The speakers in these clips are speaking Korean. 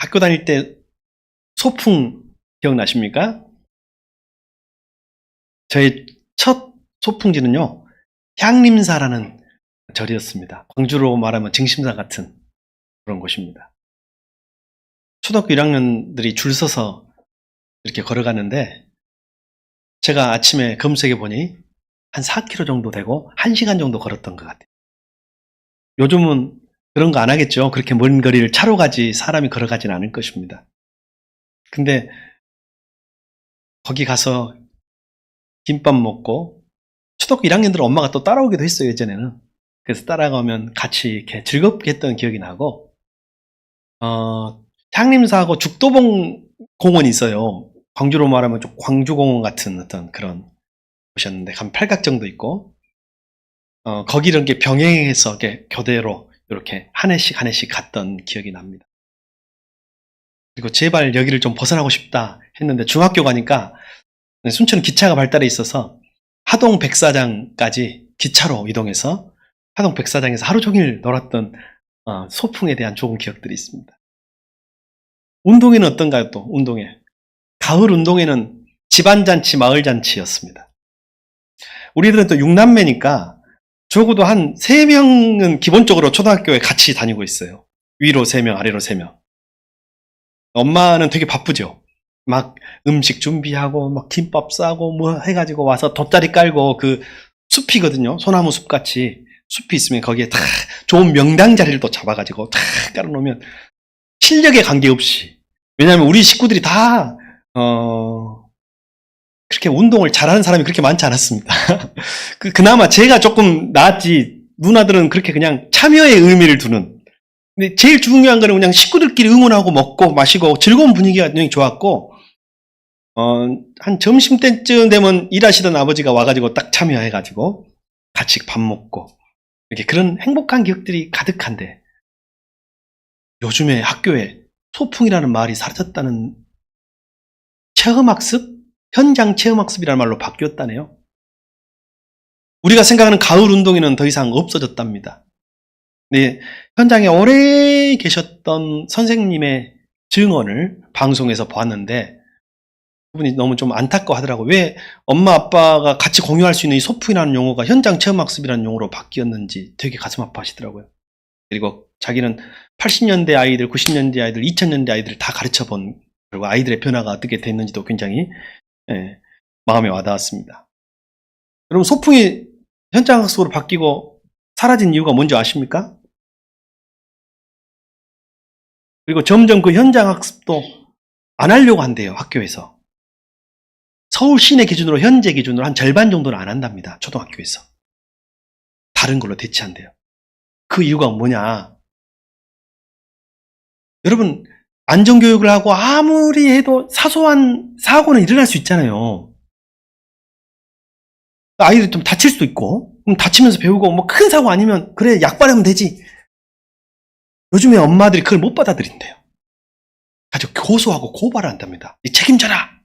학교 다닐 때 소풍 기억나십니까? 저의 첫 소풍지는요, 향림사라는 절이었습니다. 광주로 말하면 증심사 같은 그런 곳입니다. 초등학교 1학년들이 줄 서서 이렇게 걸어가는데, 제가 아침에 검색해 보니 한 4km 정도 되고 1시간 정도 걸었던 것 같아요. 요즘은 그런 거 안 하겠죠. 그렇게 먼 거리를 차로 가지 사람이 걸어가진 않을 것입니다. 근데 거기 가서 김밥 먹고, 초등학교 1학년들은 엄마가 또 따라오기도 했어요, 예전에는. 그래서 따라가면 같이 이렇게 즐겁게 했던 기억이 나고, 향림사하고 죽도봉 공원이 있어요. 광주로 말하면 좀 광주공원 같은 어떤 그런 곳이었는데, 한 팔각정도 있고, 거기를 이렇게 병행해서 이렇게 교대로 이렇게 한 해씩 한 해씩 갔던 기억이 납니다. 그리고 제발 여기를 좀 벗어나고 싶다 했는데, 중학교 가니까 순천은 기차가 발달해 있어서 하동 백사장까지 기차로 이동해서 하동 백사장에서 하루 종일 놀았던 소풍에 대한 좋은 기억들이 있습니다. 운동회는 어떤가요? 또 운동회, 가을 운동회는 집안잔치, 마을잔치였습니다. 우리들은 또 6남매니까 적어도 한 3명은 기본적으로 초등학교에 같이 다니고 있어요. 위로 3명, 아래로 3명. 엄마는 되게 바쁘죠. 막 음식 준비하고 막 김밥 싸고 뭐 해가지고 와서 돗자리 깔고, 그 숲이거든요. 소나무 숲같이 숲이 있으면 거기에 다 좋은 명당 자리를 또 잡아가지고 다 깔아놓으면 실력에 관계없이, 왜냐하면 우리 식구들이 다 그렇게 운동을 잘하는 사람이 그렇게 많지 않았습니다. 그나마 제가 조금 나았지, 누나들은 그렇게 그냥 참여의 의미를 두는. 근데 제일 중요한 거는 그냥 식구들끼리 응원하고 먹고 마시고 즐거운 분위기가 굉장히 좋았고, 한 점심때쯤 되면 일하시던 아버지가 와가지고 딱 참여해가지고 같이 밥 먹고, 이렇게 그런 행복한 기억들이 가득한데, 요즘에 학교에 소풍이라는 말이 사라졌다는, 체험학습? 현장 체험학습이라는 말로 바뀌었다네요. 우리가 생각하는 가을 운동회는 더 이상 없어졌답니다. 네, 현장에 오래 계셨던 선생님의 증언을 방송에서 보았는데, 그분이 너무 좀 안타까워하더라고요. 왜 엄마 아빠가 같이 공유할 수 있는 이 소풍이라는 용어가 현장 체험학습이라는 용어로 바뀌었는지 되게 가슴 아파하시더라고요. 그리고 자기는 80년대 아이들, 90년대 아이들, 2000년대 아이들을 다 가르쳐본, 그리고 아이들의 변화가 어떻게 됐는지도 굉장히 마음에 와닿았습니다. 여러분, 소풍이 현장 학습으로 바뀌고 사라진 이유가 뭔지 아십니까? 그리고 점점 그 현장 학습도 안 하려고 한대요, 학교에서. 서울 시내 기준으로, 현재 기준으로 한 절반 정도는 안 한답니다, 초등학교에서. 다른 걸로 대체한대요. 그 이유가 뭐냐? 여러분, 안전교육을 하고 아무리 해도 사소한 사고는 일어날 수 있잖아요. 아이들이 좀 다칠 수도 있고, 그럼 다치면서 배우고, 뭐 큰 사고 아니면 그래 약 바르면 되지. 요즘에 엄마들이 그걸 못 받아들인대요. 가지고 고소하고 고발을 한답니다. 책임져라.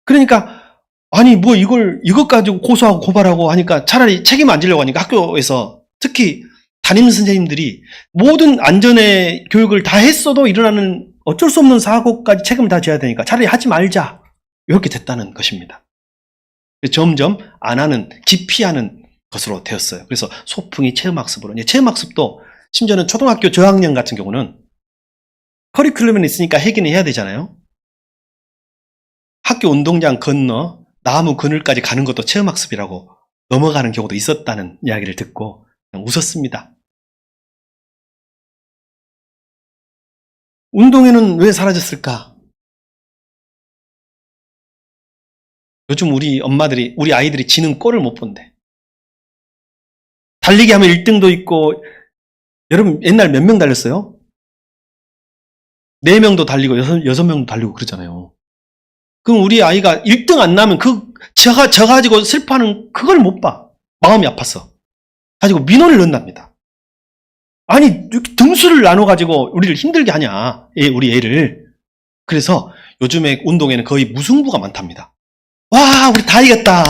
그러니까 아니 뭐 이것 가지고 고소하고 고발하고 하니까 차라리 책임 안 지려고 하니까, 학교에서 특히 담임 선생님들이 모든 안전의 교육을 다 했어도 일어나는 어쩔 수 없는 사고까지 책임을 다 져야 되니까 차라리 하지 말자, 이렇게 됐다는 것입니다. 점점 안 하는, 기피하는 것으로 되었어요. 그래서 소풍이 체험학습으로, 체험학습도 심지어는 초등학교 저학년 같은 경우는 커리큘럼에 있으니까 하긴 해야 되잖아요. 학교 운동장 건너 나무 그늘까지 가는 것도 체험학습이라고 넘어가는 경우도 있었다는 이야기를 듣고 그냥 웃었습니다. 운동회는 왜 사라졌을까? 요즘 우리 엄마들이, 우리 아이들이 지는 꼴을 못 본대. 달리기 하면 1등도 있고, 여러분 옛날 몇 명 달렸어요? 4명도 달리고 6명도 달리고 그러잖아요. 그럼 우리 아이가 1등 안 나면 저 가지고 슬퍼하는 그걸 못 봐. 마음이 아파서. 가지고 민원을 넣는답니다. 아니, 등수를 나눠가지고 우리를 힘들게 하냐, 우리 애를. 그래서 요즘에 운동에는 거의 무승부가 많답니다. 와, 우리 다 이겼다.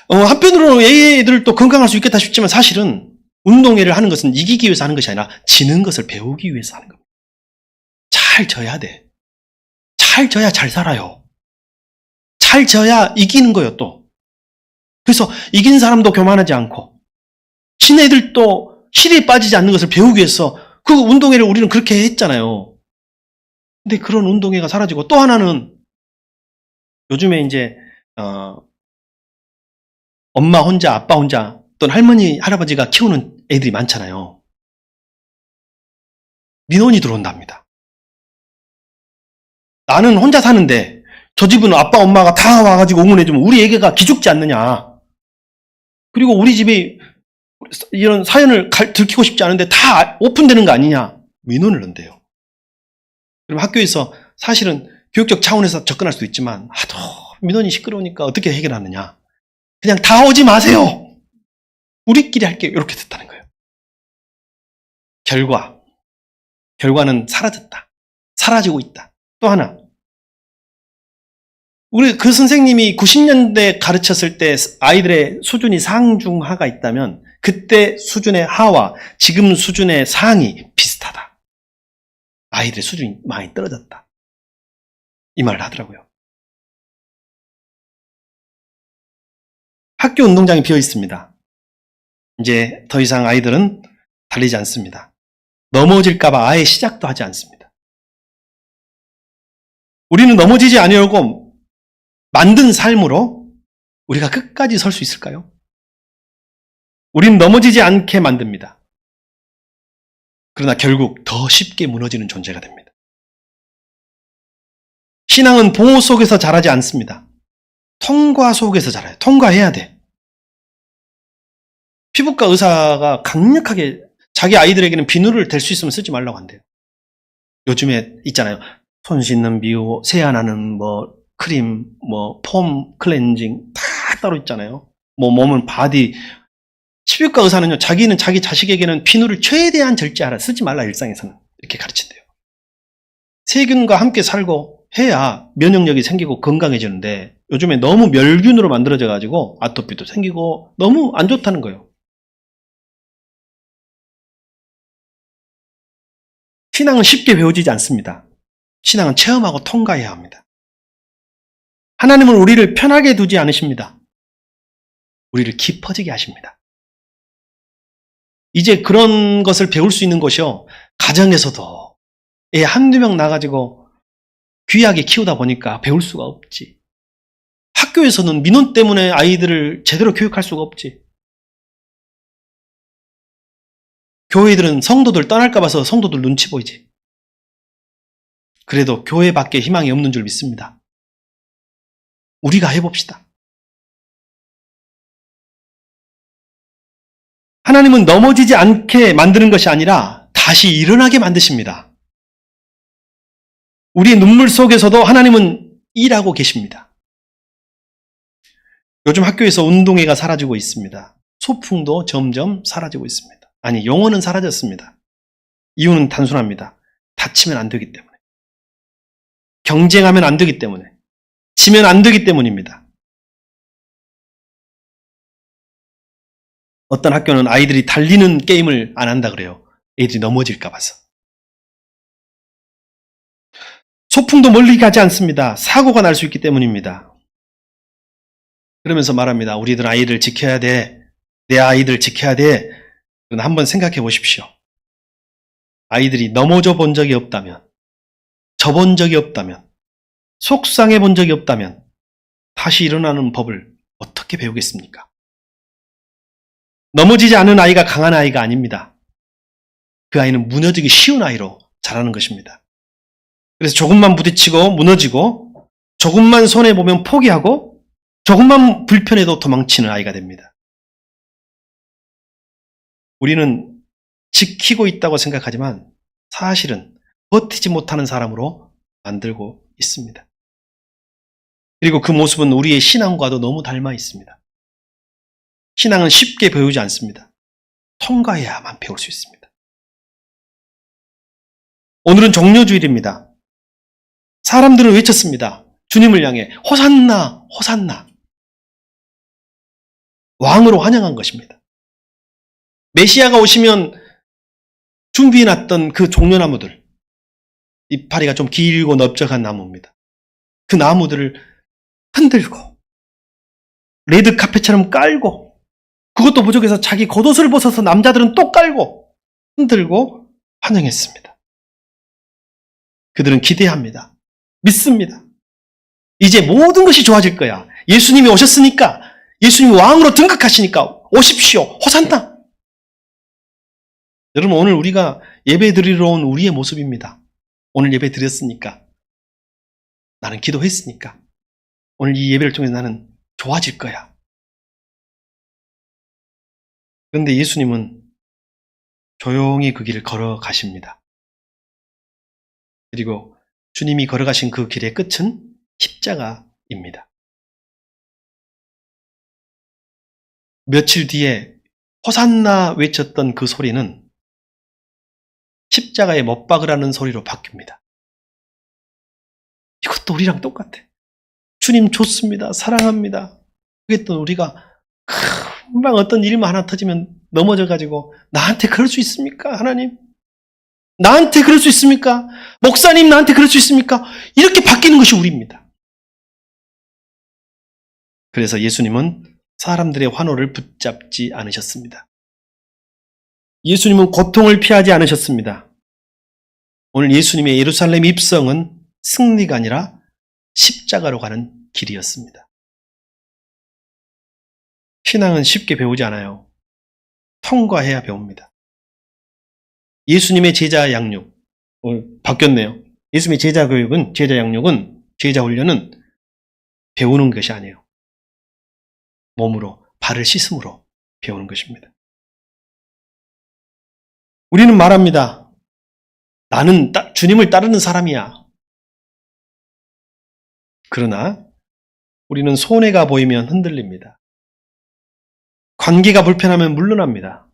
한편으로는 애들도 건강할 수 있겠다 싶지만, 사실은 운동회를 하는 것은 이기기 위해서 하는 것이 아니라 지는 것을 배우기 위해서 하는 겁니다. 잘 져야 돼. 잘 져야 잘 살아요. 잘 져야 이기는 거예요, 또. 그래서 이긴 사람도 교만하지 않고, 진 애들도 실에 빠지지 않는 것을 배우기 위해서 그 운동회를 우리는 그렇게 했잖아요. 근데 그런 운동회가 사라지고, 또 하나는 요즘에 이제 엄마 혼자, 아빠 혼자, 또는 할머니, 할아버지가 키우는 애들이 많잖아요. 민원이 들어온답니다. 나는 혼자 사는데 저 집은 아빠, 엄마가 다 와가지고 응원해주면 우리 애기가 기죽지 않느냐. 그리고 우리 집이 이런 사연을 들키고 싶지 않은데 다 오픈되는 거 아니냐. 민원을 넣는데요. 그럼 학교에서 사실은 교육적 차원에서 접근할 수도 있지만 하도 민원이 시끄러우니까 어떻게 해결하느냐. 그냥 다 오지 마세요. 우리끼리 할게요. 이렇게 됐다는 거예요. 결과는 사라졌다. 사라지고 있다. 또 하나. 우리 그 선생님이 90년대 가르쳤을 때 아이들의 수준이 상중하가 있다면 그때 수준의 하와 지금 수준의 상이 비슷하다. 아이들의 수준이 많이 떨어졌다. 이 말을 하더라고요. 학교 운동장이 비어 있습니다. 이제 더 이상 아이들은 달리지 않습니다. 넘어질까봐 아예 시작도 하지 않습니다. 우리는 넘어지지 않으려고 만든 삶으로 우리가 끝까지 설 수 있을까요? 우리는 넘어지지 않게 만듭니다. 그러나 결국 더 쉽게 무너지는 존재가 됩니다. 신앙은 보호 속에서 자라지 않습니다. 통과 속에서 자라요. 통과해야 돼. 피부과 의사가 강력하게 자기 아이들에게는 비누를 댈 수 있으면 쓰지 말라고 한대요. 요즘에 있잖아요. 손 씻는 비누, 세안하는 크림, 폼 클렌징 다 따로 있잖아요. 몸은 바디. 피부과 의사는요, 자기는 자기 자식에게는 비누를 최대한 절제하라, 쓰지 말라, 일상에서는. 이렇게 가르친대요. 세균과 함께 살고 해야 면역력이 생기고 건강해지는데 요즘에 너무 멸균으로 만들어져가지고 아토피도 생기고 너무 안 좋다는 거예요. 신앙은 쉽게 배워지지 않습니다. 신앙은 체험하고 통과해야 합니다. 하나님은 우리를 편하게 두지 않으십니다. 우리를 깊어지게 하십니다. 이제 그런 것을 배울 수 있는 것이요. 가정에서도 애 한두 명 나가지고 귀하게 키우다 보니까 배울 수가 없지. 학교에서는 민원 때문에 아이들을 제대로 교육할 수가 없지. 교회들은 성도들 떠날까 봐서 성도들 눈치 보이지. 그래도 교회밖에 희망이 없는 줄 믿습니다. 우리가 해봅시다. 하나님은 넘어지지 않게 만드는 것이 아니라 다시 일어나게 만드십니다. 우리의 눈물 속에서도 하나님은 일하고 계십니다. 요즘 학교에서 운동회가 사라지고 있습니다. 소풍도 점점 사라지고 있습니다. 아니, 영어는 사라졌습니다. 이유는 단순합니다. 다치면 안 되기 때문에. 경쟁하면 안 되기 때문에. 지면 안 되기 때문입니다. 어떤 학교는 아이들이 달리는 게임을 안 한다 그래요. 애들이 넘어질까 봐서. 소풍도 멀리 가지 않습니다. 사고가 날 수 있기 때문입니다. 그러면서 말합니다. 우리들 아이를 지켜야 돼. 내 아이들 지켜야 돼. 그러나 한번 생각해 보십시오. 아이들이 넘어져 본 적이 없다면, 져본 적이 없다면, 속상해 본 적이 없다면 다시 일어나는 법을 어떻게 배우겠습니까? 넘어지지 않은 아이가 강한 아이가 아닙니다. 그 아이는 무너지기 쉬운 아이로 자라는 것입니다. 그래서 조금만 부딪히고 무너지고 조금만 손해보면 포기하고 조금만 불편해도 도망치는 아이가 됩니다. 우리는 지키고 있다고 생각하지만 사실은 버티지 못하는 사람으로 만들고 있습니다. 그리고 그 모습은 우리의 신앙과도 너무 닮아 있습니다. 신앙은 쉽게 배우지 않습니다. 통과해야만 배울 수 있습니다. 오늘은 종료주일입니다. 사람들은 외쳤습니다. 주님을 향해 호산나, 호산나. 왕으로 환영한 것입니다. 메시아가 오시면 준비해놨던 그 종려나무들, 이파리가 좀 길고 넓적한 나무입니다. 그 나무들을 흔들고 레드 카펫처럼 깔고, 그것도 부족해서 자기 겉옷을 벗어서 남자들은 또 깔고 흔들고 환영했습니다. 그들은 기대합니다. 믿습니다. 이제 모든 것이 좋아질 거야. 예수님이 오셨으니까, 예수님이 왕으로 등극하시니까 오십시오. 호산나. 여러분, 오늘 우리가 예배 드리러 온 우리의 모습입니다. 오늘 예배 드렸으니까, 나는 기도했으니까, 오늘 이 예배를 통해 나는 좋아질 거야. 그런데 예수님은 조용히 그 길을 걸어가십니다. 그리고 주님이 걸어가신 그 길의 끝은 십자가입니다. 며칠 뒤에 호산나 외쳤던 그 소리는 십자가에 못 박으라는 소리로 바뀝니다. 이것도 우리랑 똑같아. 주님 좋습니다. 사랑합니다. 그랬던 우리가 금방 어떤 일만 하나 터지면 넘어져가지고 나한테 그럴 수 있습니까? 하나님? 나한테 그럴 수 있습니까? 목사님 나한테 그럴 수 있습니까? 이렇게 바뀌는 것이 우리입니다. 그래서 예수님은 사람들의 환호를 붙잡지 않으셨습니다. 예수님은 고통을 피하지 않으셨습니다. 오늘 예수님의 예루살렘 입성은 승리가 아니라 십자가로 가는 길이었습니다. 신앙은 쉽게 배우지 않아요. 통과해야 배웁니다. 예수님의 제자 양육, 바뀌었네요. 예수님의 제자 교육은, 제자 양육은, 제자 훈련은 배우는 것이 아니에요. 몸으로, 발을 씻음으로 배우는 것입니다. 우리는 말합니다. 나는 주님을 따르는 사람이야. 그러나 우리는 손해가 보이면 흔들립니다. 관계가 불편하면 물러납니다.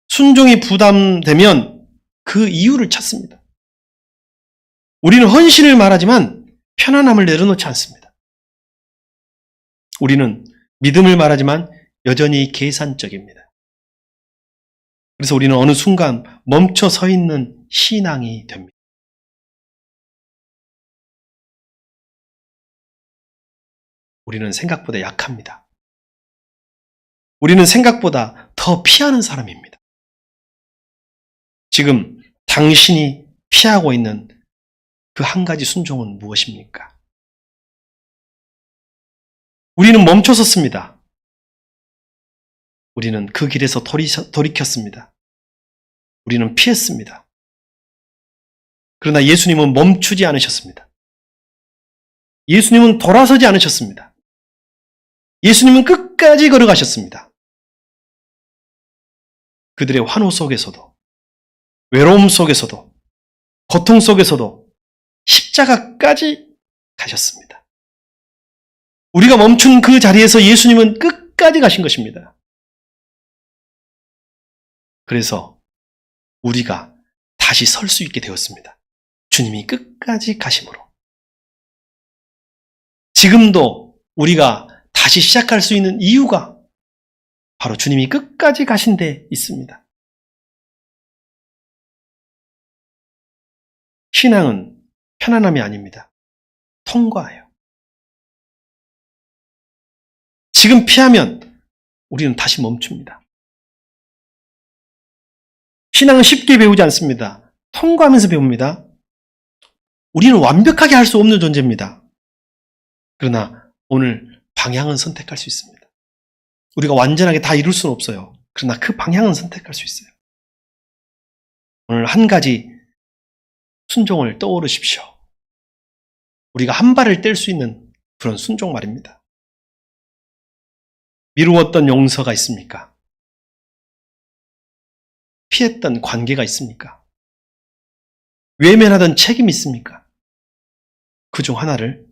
순종이 부담되면 그 이유를 찾습니다. 우리는 헌신을 말하지만 편안함을 내려놓지 않습니다. 우리는 믿음을 말하지만 여전히 계산적입니다. 그래서 우리는 어느 순간 멈춰 서 있는 신앙이 됩니다. 우리는 생각보다 약합니다. 우리는 생각보다 더 피하는 사람입니다. 지금 당신이 피하고 있는 그 한 가지 순종은 무엇입니까? 우리는 멈춰섰습니다. 우리는 그 길에서 돌이켰습니다. 우리는 피했습니다. 그러나 예수님은 멈추지 않으셨습니다. 예수님은 돌아서지 않으셨습니다. 예수님은 끝까지 걸어가셨습니다. 그들의 환호 속에서도, 외로움 속에서도, 고통 속에서도 십자가까지 가셨습니다. 우리가 멈춘 그 자리에서 예수님은 끝까지 가신 것입니다. 그래서 우리가 다시 설 수 있게 되었습니다. 주님이 끝까지 가심으로. 지금도 우리가 다시 시작할 수 있는 이유가 바로 주님이 끝까지 가신 데 있습니다. 신앙은 편안함이 아닙니다. 통과예요. 지금 피하면 우리는 다시 멈춥니다. 신앙은 쉽게 배우지 않습니다. 통과하면서 배웁니다. 우리는 완벽하게 할 수 없는 존재입니다. 그러나 오늘 방향은 선택할 수 있습니다. 우리가 완전하게 다 이룰 수는 없어요. 그러나 그 방향은 선택할 수 있어요. 오늘 한 가지 순종을 떠오르십시오. 우리가 한 발을 뗄 수 있는 그런 순종 말입니다. 미루었던 용서가 있습니까? 피했던 관계가 있습니까? 외면하던 책임이 있습니까? 그 중 하나를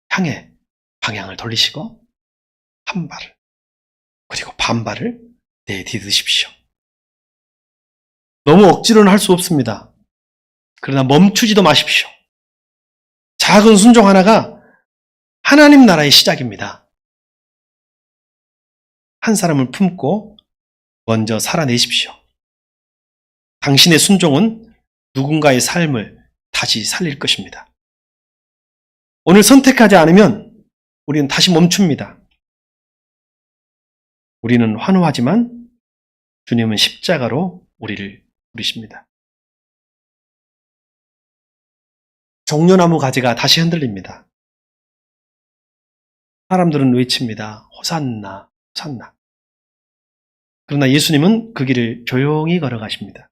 향해 방향을 돌리시고 한 발을, 그리고 반발을 내디드십시오. 너무 억지로는 할 수 없습니다. 그러나 멈추지도 마십시오. 작은 순종 하나가 하나님 나라의 시작입니다. 한 사람을 품고 먼저 살아내십시오. 당신의 순종은 누군가의 삶을 다시 살릴 것입니다. 오늘 선택하지 않으면 우리는 다시 멈춥니다. 우리는 환호하지만 주님은 십자가로 우리를 부르십니다. 종려나무 가지가 다시 흔들립니다. 사람들은 외칩니다. 호산나, 호산나. 그러나 예수님은 그 길을 조용히 걸어가십니다.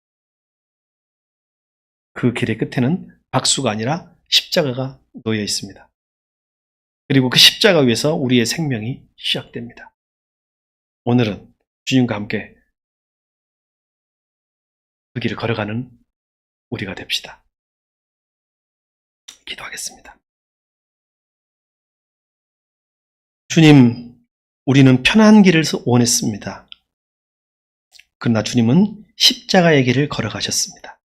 그 길의 끝에는 박수가 아니라 십자가가 놓여 있습니다. 그리고 그 십자가 위에서 우리의 생명이 시작됩니다. 오늘은 주님과 함께 그 길을 걸어가는 우리가 됩시다. 기도하겠습니다. 주님, 우리는 편한 길을 원했습니다. 그러나 주님은 십자가의 길을 걸어가셨습니다.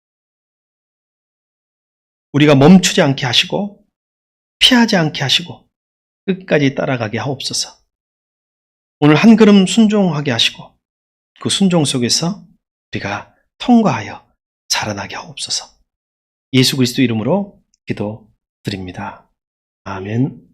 우리가 멈추지 않게 하시고 피하지 않게 하시고 끝까지 따라가게 하옵소서. 오늘 한 걸음 순종하게 하시고 그 순종 속에서 우리가 통과하여 자라나게 하옵소서. 예수 그리스도 이름으로 기도드립니다. 아멘.